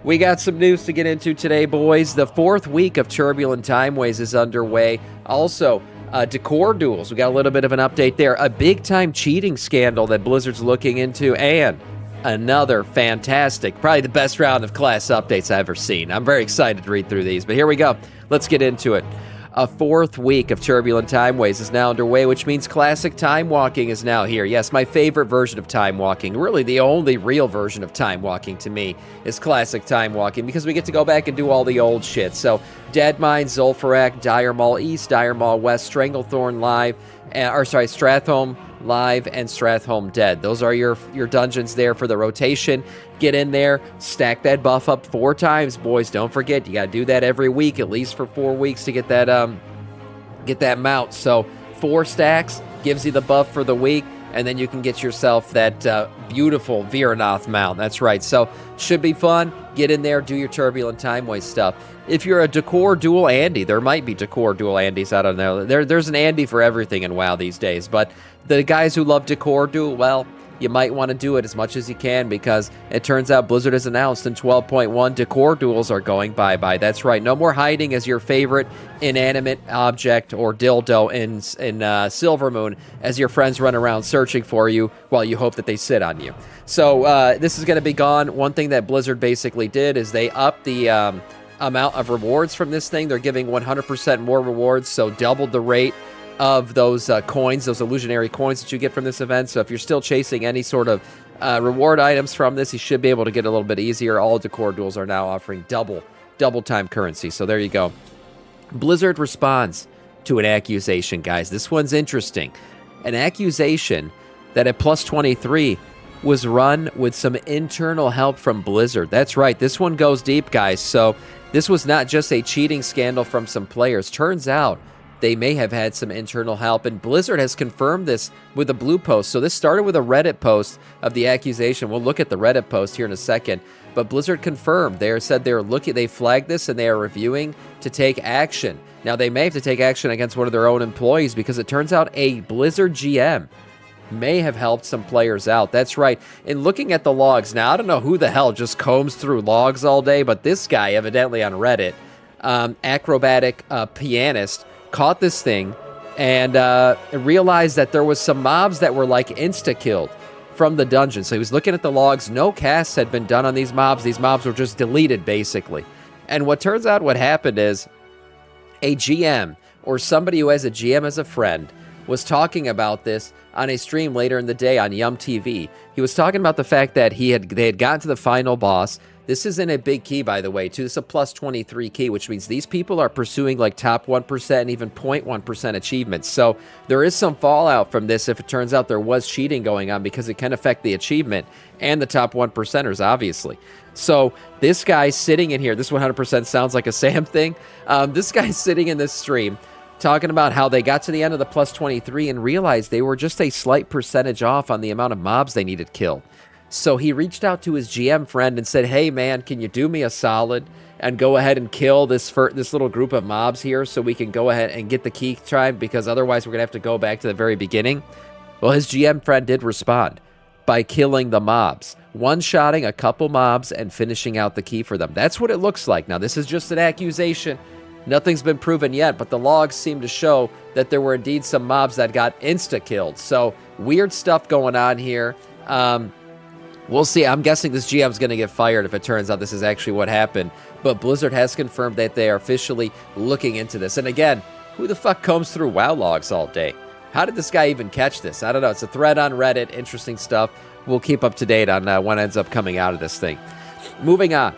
We got some news to get into today, boys. The 4th week of Turbulent Timeways is underway. Also, Decor duels. We got a little bit of an update there. A big-time cheating scandal that Blizzard's looking into, and another fantastic, probably the best round of class updates I've ever seen. I'm very excited to read through these, but here we go. Let's get into it. A 4th week of Turbulent Timeways is now underway, which means classic time walking is now here. Yes, my favorite version of time walking, really the only real version of time walking to me, is classic time walking, because we get to go back and do all the old shit. So, Deadmine, Zul'Farrak, Dire Maul East, Dire Maul West, Stranglethorn Live, Stratholme Live, and Stratholme Dead. Those are your dungeons there for the rotation. Get in there, stack that buff up 4 times, boys. Don't forget, you got to do that every week, at least for 4 weeks to get that mount. So 4 stacks gives you the buff for the week, and then you can get yourself that beautiful Viranoth mount. That's right. So should be fun. Get in there, do your Turbulent Timeways stuff. If you're a Decor dual Andy, there might be Decor dual Andys, I don't know. There's an Andy for everything in WoW these days, but the guys who love Decor duel, well, you might want to do it as much as you can, because it turns out Blizzard has announced in 12.1 Decor duels are going bye-bye. That's right. No more hiding as your favorite inanimate object or dildo in Silvermoon as your friends run around searching for you while you hope that they sit on you. So this is going to be gone. One thing that Blizzard basically did is they upped the amount of rewards from this thing. They're giving 100% more rewards, so doubled the rate of those coins, those illusionary coins that you get from this event. So if you're still chasing any sort of reward items from this, you should be able to get a little bit easier. All Decor duels are now offering double time currency. So there you go. Blizzard responds to an accusation, guys. This one's interesting. An accusation that at plus 23 was run with some internal help from Blizzard. That's right. This one goes deep, guys. So this was not just a cheating scandal from some players. Turns out they may have had some internal help, and Blizzard has confirmed this with a blue post. So this started with a Reddit post of the accusation. We'll look at the Reddit post here in a second, but Blizzard confirmed. They said they flagged this and they are reviewing to take action. Now, they may have to take action against one of their own employees, because it turns out a Blizzard GM may have helped some players out. That's right. In looking at the logs, now I don't know who the hell just combs through logs all day, but this guy evidently on Reddit, acrobatic pianist, caught this thing and realized that there was some mobs that were like insta-killed from the dungeon. So he was looking at the logs. No casts had been done on these mobs. These mobs were just deleted, basically. And what turns out what happened is a GM, or somebody who has a GM as a friend, was talking about this on a stream later in the day on Yum TV. He was talking about the fact that they had gotten to the final boss. This isn't a big key, by the way, too. This is a plus 23 key, which means these people are pursuing like top 1% and even 0.1% achievements. So there is some fallout from this if it turns out there was cheating going on, because it can affect the achievement and the top 1%ers, obviously. So this guy sitting in here, this 100% sounds like a Sam thing. This guy's sitting in this stream talking about how they got to the end of the plus 23 and realized they were just a slight percentage off on the amount of mobs they needed killed. So he reached out to his GM friend and said, hey, man, can you do me a solid and go ahead and kill this little group of mobs here so we can go ahead and get the key time, because otherwise we're going to have to go back to the very beginning? Well, his GM friend did respond by killing the mobs, one-shotting a couple mobs and finishing out the key for them. That's what it looks like. Now, this is just an accusation. Nothing's been proven yet, but the logs seem to show that there were indeed some mobs that got insta-killed. So weird stuff going on here. We'll see. I'm guessing this GM's going to get fired if it turns out this is actually what happened. But Blizzard has confirmed that they are officially looking into this. And again, who the fuck combs through WoW logs all day? How did this guy even catch this? I don't know. It's a thread on Reddit. Interesting stuff. We'll keep up to date on what ends up coming out of this thing. Moving on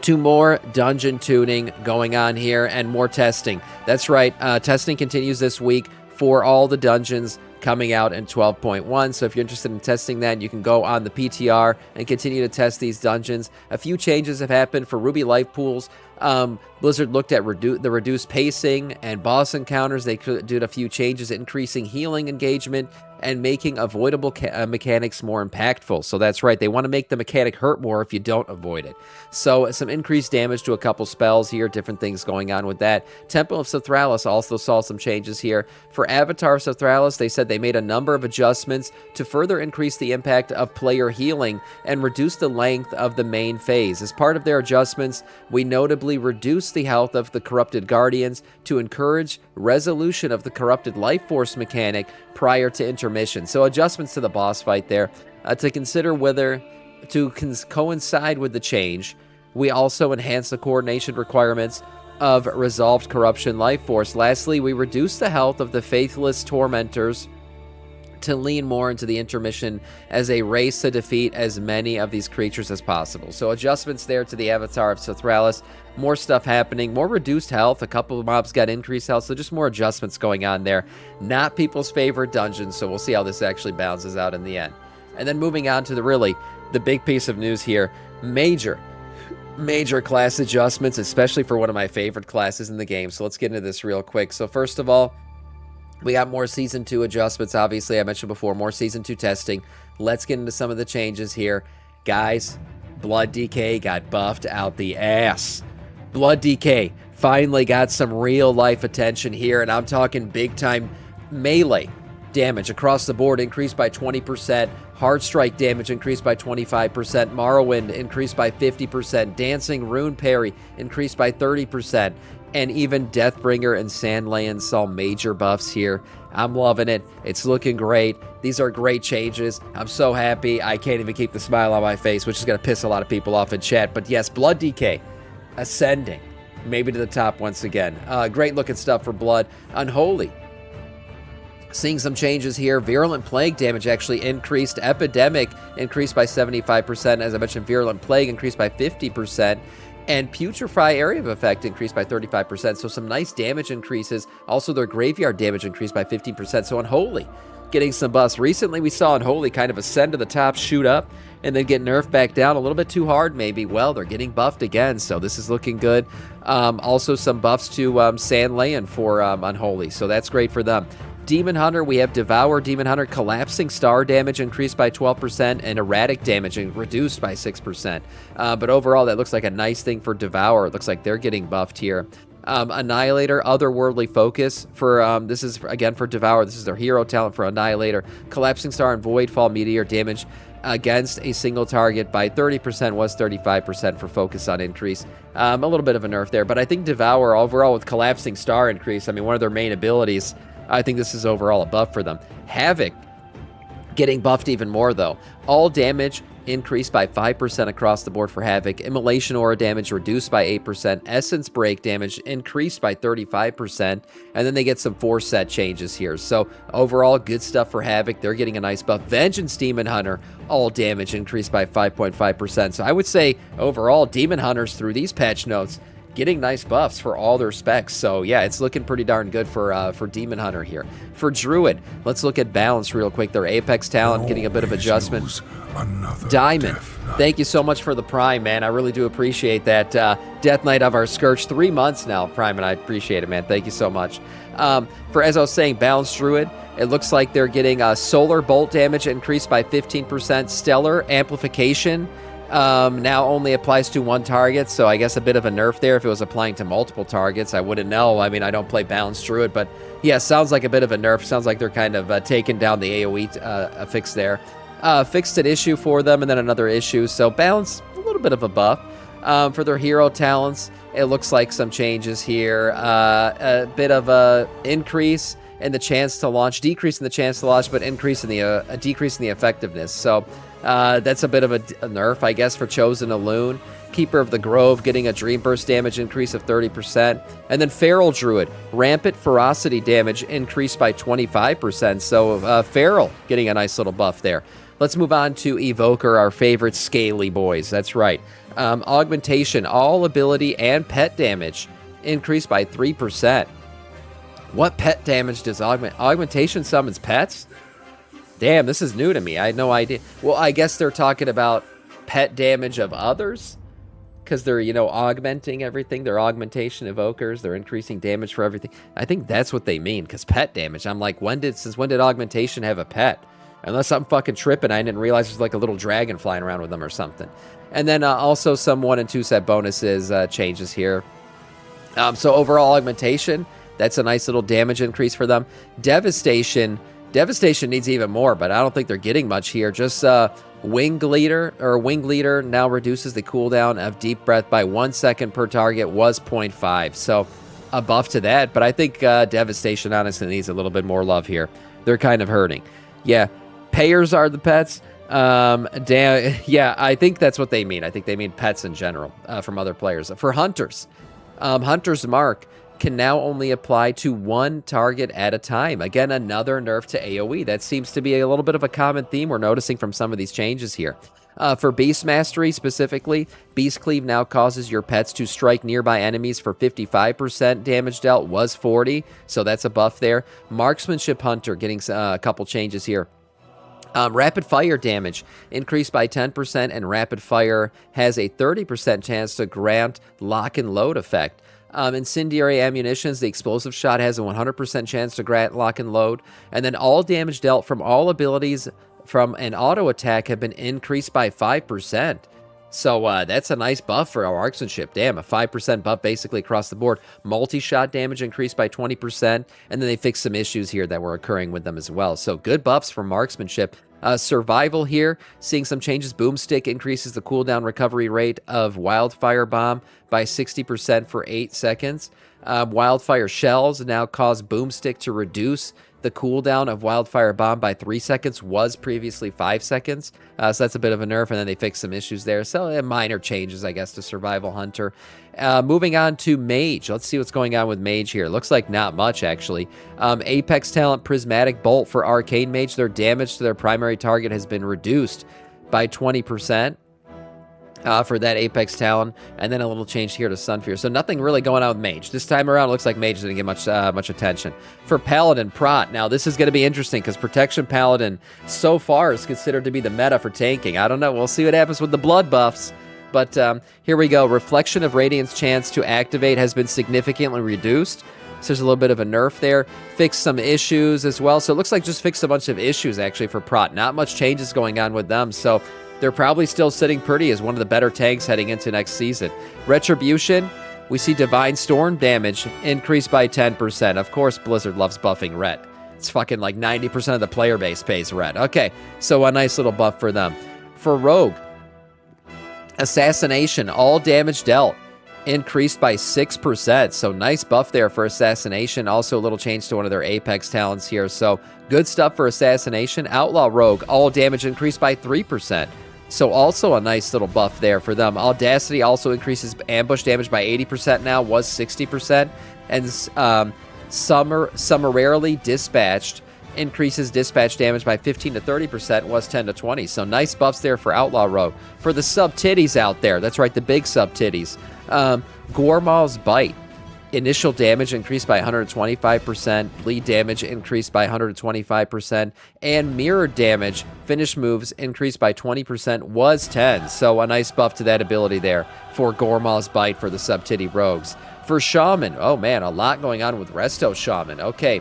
to more dungeon tuning going on here and more testing. That's right. Testing continues this week for all the dungeons coming out in 12.1. So if you're interested in testing that, you can go on the PTR and continue to test these dungeons. A few changes have happened for Ruby Life Pools. Blizzard looked at the reduced pacing and boss encounters. They did a few changes, increasing healing engagement and making avoidable mechanics more impactful. So that's right, they want to make the mechanic hurt more if you don't avoid it. So some increased damage to a couple spells here, different things going on with that. Temple of Sithralis also saw some changes here. For Avatar of Sithralis, they said they made a number of adjustments to further increase the impact of player healing and reduce the length of the main phase. As part of their adjustments, we notably reduced the health of the corrupted guardians to encourage resolution of the corrupted life force mechanic prior to intermission. So adjustments to the boss fight there. To consider whether to coincide with the change, we also enhanced the coordination requirements of resolved corruption life force. Lastly, we reduced the health of the faithless tormentors to lean more into the intermission as a race to defeat as many of these creatures as possible. So adjustments there to the Avatar of Sithralis. More stuff happening, more reduced health. A couple of mobs got increased health, so just more adjustments going on there. Not people's favorite dungeon, so we'll see how this actually balances out in the end. And then moving on to the big piece of news here. Major class adjustments, especially for one of my favorite classes in the game. So let's get into this real quick. So first of all, we got more Season 2 adjustments, obviously. I mentioned before, more Season 2 testing. Let's get into some of the changes here. Guys, Blood DK got buffed out the ass. Blood DK finally got some real-life attention here, and I'm talking big-time melee damage across the board increased by 20%. Hard Strike damage increased by 25%. Morrowind increased by 50%. Dancing Rune Parry increased by 30%. And even Deathbringer and Sandland saw major buffs here. I'm loving it. It's looking great. These are great changes. I'm so happy. I can't even keep the smile on my face, which is going to piss a lot of people off in chat. But yes, Blood DK ascending, maybe to the top once again. Great looking stuff for Blood. Unholy, seeing some changes here. Virulent Plague damage actually increased. Epidemic increased by 75%. As I mentioned, Virulent Plague increased by 50%. And Putrefy area of effect increased by 35%. So some nice damage increases. Also, their graveyard damage increased by 15%. So Unholy getting some buffs. Recently, we saw Unholy kind of ascend to the top, shoot up, and then get nerfed back down a little bit too hard maybe. Well, they're getting buffed again, so this is looking good. Also, some buffs to Sandland for Unholy, so that's great for them. Demon Hunter, we have Devour Demon Hunter. Collapsing Star damage increased by 12% and erratic damage reduced by 6%. But overall, that looks like a nice thing for Devour. It looks like they're getting buffed here. Annihilator, Otherworldly Focus for this is again for Devour. This is their hero talent for Annihilator. Collapsing Star and Voidfall Meteor damage against a single target by 30% was 35% for Focus on increase. A little bit of a nerf there, but I think Devour overall with Collapsing Star increase, I mean, one of their main abilities, I think this is overall a buff for them. Havoc getting buffed even more, though. All damage increased by 5% across the board for Havoc. Immolation Aura damage reduced by 8%. Essence Break damage increased by 35%. And then they get some 4-set changes here. So overall, good stuff for Havoc. They're getting a nice buff. Vengeance Demon Hunter, all damage increased by 5.5%. So I would say overall, Demon Hunters through these patch notes getting nice buffs for all their specs. So yeah, it's looking pretty darn good for Demon Hunter here. For Druid, let's look at balance real quick. Their Apex talent getting a bit of adjustment. Diamond, thank you so much for the Prime, man. I really do appreciate that. Death Knight of our Scourge, 3 months now, Prime, and I appreciate it, man. Thank you so much. For, as I was saying, Balanced Druid, it looks like they're getting Solar Bolt damage increased by 15%. Stellar Amplification now only applies to one target, so I guess a bit of a nerf there. If it was applying to multiple targets, I wouldn't know. I mean, I don't play Balanced Druid, but yeah, sounds like a bit of a nerf. Sounds like they're kind of taking down the AoE fix there. Fixed an issue for them, and then another issue, so Balance, a little bit of a buff. For their hero talents, it looks like some changes here. A bit of a increase in the chance to launch, decrease in the chance to launch, but increase in the a decrease in the effectiveness. So that's a bit of a nerf, I guess, for Chosen Alune. Keeper of the Grove getting a Dream Burst damage increase of 30%. And then Feral Druid, Rampant Ferocity damage increased by 25%. So Feral getting a nice little buff there. Let's move on to Evoker, our favorite scaly boys. That's right. Augmentation, all ability and pet damage increased by 3%. What pet damage does Augmentation summons pets? Damn, this is new to me. I had no idea. Well, I guess they're talking about pet damage of others? because they're, you know, augmenting everything. They're augmentation evokers. They're increasing damage for everything. I think that's what they mean, because pet damage. I'm like, since when did augmentation have a pet? Unless I'm fucking tripping, I didn't realize there's like a little dragon flying around with them or something. And then also some 1 and 2 set bonuses changes here. So overall augmentation, that's a nice little damage increase for them. Devastation needs even more, but I don't think they're getting much here. Just Wing Leader now reduces the cooldown of Deep Breath by 1 second per target, was 0.5. So a buff to that, but I think Devastation honestly needs a little bit more love here. They're kind of hurting. Yeah, payers are the pets. Yeah, I think that's what they mean. I think they mean pets in general from other players. For hunters, Hunter's Mark can now only apply to 1 target at a time. Again, another nerf to AoE. That seems to be a little bit of a common theme we're noticing from some of these changes here. For Beast Mastery specifically, Beast Cleave now causes your pets to strike nearby enemies for 55% damage dealt, was 40, so that's a buff there. Marksmanship Hunter getting a couple changes here. Rapid fire damage increased by 10%, and rapid fire has a 30% chance to grant lock and load effect. Incendiary ammunitions, the explosive shot has a 100% chance to grant lock and load, and then all damage dealt from all abilities from an auto attack have been increased by 5%. So that's a nice buff for our marksmanship. Damn, a 5% buff basically across the board. Multi-shot damage increased by 20%, and then they fixed some issues here that were occurring with them as well. So good buffs for marksmanship. Survival here, seeing some changes. Boomstick increases the cooldown recovery rate of Wildfire Bomb by 60% for 8 seconds. Wildfire Shells now cause Boomstick to reduce the cooldown of Wildfire Bomb by 3 seconds, was previously 5 seconds. So that's a bit of a nerf, and then they fixed some issues there. So minor changes, I guess, to Survival Hunter. Moving on to Mage. Let's see what's going on with Mage here. Looks like not much, actually. Apex Talent Prismatic Bolt for Arcane Mage. Their damage to their primary target has been reduced by 20%. For that Apex Talon, and then a little change here to Sunfear. So nothing really going on with Mage. This time around, it looks like Mage didn't get much attention. For Paladin Prot, now this is going to be interesting because Protection Paladin so far is considered to be the meta for tanking. I don't know. We'll see what happens with the blood buffs. But here we go. Reflection of Radiance chance to activate has been significantly reduced. So there's a little bit of a nerf there. Fixed some issues as well. So it looks like just fixed a bunch of issues actually for Prot. Not much changes going on with them. So they're probably still sitting pretty as one of the better tanks heading into next season. Retribution, we see Divine Storm damage increased by 10%. Of course, Blizzard loves buffing red. It's fucking like 90% of the player base pays red. Okay, so a nice little buff for them. For Rogue, Assassination, all damage dealt increased by 6%. So nice buff there for Assassination. Also a little change to one of their Apex talents here. So good stuff for Assassination. Outlaw Rogue, all damage increased by 3%. So also a nice little buff there for them. Audacity also increases ambush damage by 80% now, was 60%. And Summarily Dispatched increases dispatch damage by 15 to 30%, was 10 to 20. So nice buffs there for Outlaw Rogue. For the sub-titties out there, that's right, the big sub-titties. Gormal's Bite. Initial damage increased by 125%, bleed damage increased by 125%, and mirror damage, finish moves increased by 20%, was 10. So a nice buff to that ability there for Gormal's Bite for the sub-titty rogues. For Shaman, oh man, a lot going on with Resto Shaman. Okay,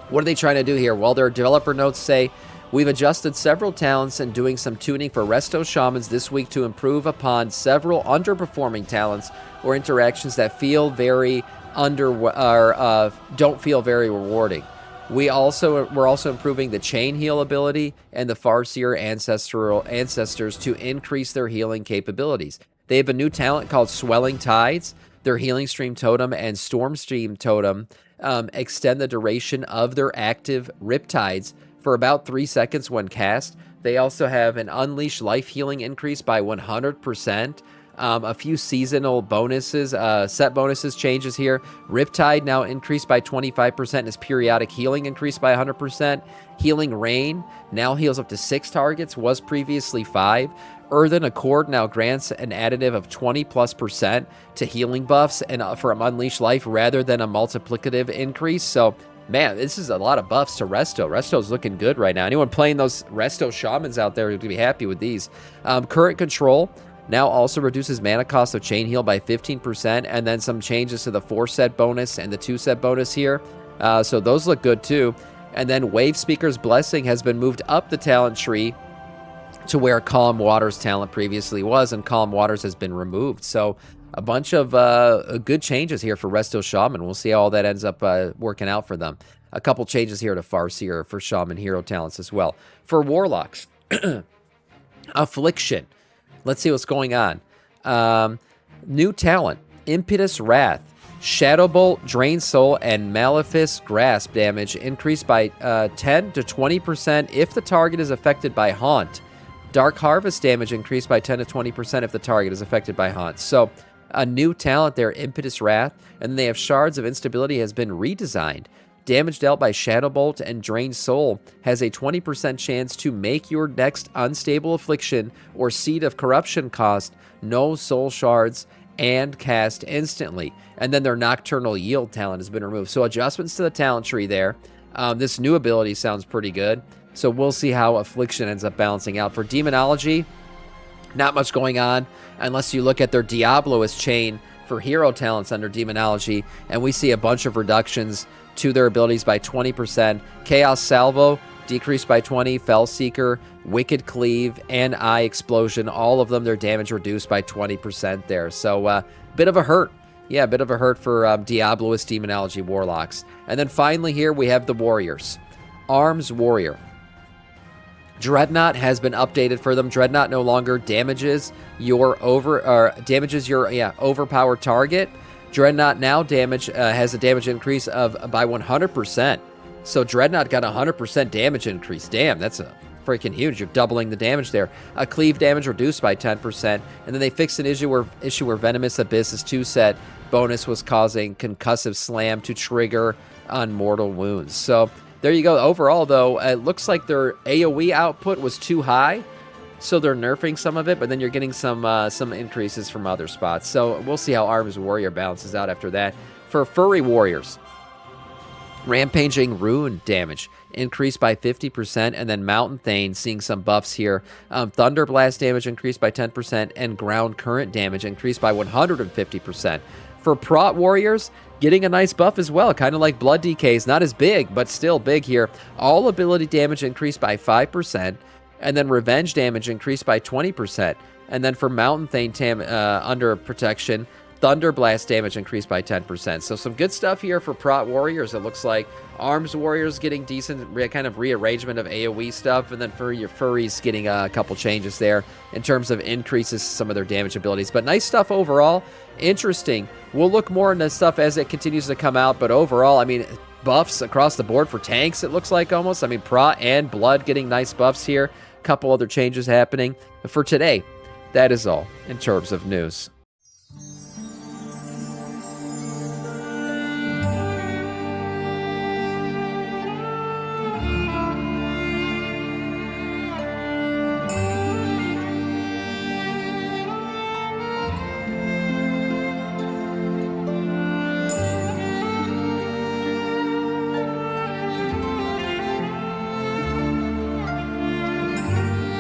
what are they trying to do here? Well, their developer notes say, we've adjusted several talents and doing some tuning for Resto Shamans this week to improve upon several underperforming talents or interactions that feel very don't feel very rewarding. We're also improving the Chain Heal ability and the Farseer ancestors to increase their healing capabilities. They have a new talent called Swelling Tides. Their Healing Stream Totem and Storm Stream Totem extend the duration of their active Riptides for about 3 seconds when cast. They also have an Unleash Life Healing increase by 100%. A few seasonal bonuses, set bonuses changes here. Riptide now increased by 25%, and his periodic healing increased by 100%. Healing Rain now heals up to 6 targets, was previously 5. Earthen Accord now grants an additive of 20+% to healing buffs and from Unleash Life rather than a multiplicative increase. So, man, this is a lot of buffs to Resto. Resto's looking good right now. Anyone playing those Resto Shamans out there is going to be happy with these. Current Control now also reduces mana cost of Chain Heal by 15%, and then some changes to the 4-set bonus and the 2-set bonus here. So those look good too. And then Wave Speaker's Blessing has been moved up the talent tree to where Calm Waters talent previously was, and Calm Waters has been removed. So a bunch of good changes here for Resto Shaman. We'll see how all that ends up working out for them. A couple changes here to Farseer for Shaman hero talents as well. For Warlocks, Affliction. Let's see what's going on. New talent, Impetus Wrath. Shadow Bolt, Drain Soul, and Malefice Grasp damage increased by 10 to 20% if the target is affected by Haunt. Dark Harvest damage increased by 10 to 20% if the target is affected by Haunt. So a new talent there, Impetus Wrath, and then they have Shards of Instability has been redesigned. Damage dealt by Shadow Bolt and Drain Soul has a 20% chance to make your next Unstable Affliction or Seed of Corruption cost no soul shards and cast instantly. And then their Nocturnal Yield talent has been removed. So adjustments to the talent tree there. This new ability sounds pretty good. So we'll see how Affliction ends up balancing out. For Demonology, not much going on unless you look at their Diabloist chain for hero talents under Demonology, and we see a bunch of reductions to their abilities by 20%. Chaos Salvo decreased by 20, Fell Seeker, Wicked Cleave, and Eye Explosion, all of them, their damage reduced by 20% there. So bit of a hurt. Yeah, a bit of a hurt for Diabloist Demonology Warlocks. And then finally here we have the Warriors. Arms Warrior. Dreadnought has been updated for them. Dreadnought no longer damages your overpowered target. Dreadnought now has a damage increase by 100%. So Dreadnought got a 100% damage increase. Damn, that's a freaking huge. You're doubling the damage there. Cleave damage reduced by 10%. And then they fixed an issue where Venomous Abyss's 2-set bonus was causing Concussive Slam to trigger on mortal wounds. So there you go. Overall, though, it looks like their AoE output was too high, so they're nerfing some of it, but then you're getting some increases from other spots. So we'll see how Arms Warrior balances out after that. For Furry Warriors, Rampaging Rune damage increased by 50%, and then Mountain Thane seeing some buffs here. Thunder Blast damage increased by 10%, and Ground Current damage increased by 150%. For Prot Warriors, getting a nice buff as well, kind of like Blood DKs. Not as big, but still big here. All ability damage increased by 5%, and then Revenge damage increased by 20%. And then for Mountain Thane under protection, Thunder Blast damage increased by 10%. So some good stuff here for Prot Warriors, it looks like. Arms Warriors getting decent kind of rearrangement of AoE stuff, and then for your Furries getting a couple changes there in terms of increases to some of their damage abilities. But nice stuff overall. Interesting. We'll look more into stuff as it continues to come out, but overall, I mean, buffs across the board for tanks, it looks like almost. I mean, Prot and Blood getting nice buffs here. A couple other changes happening. But for today, that is all in terms of news.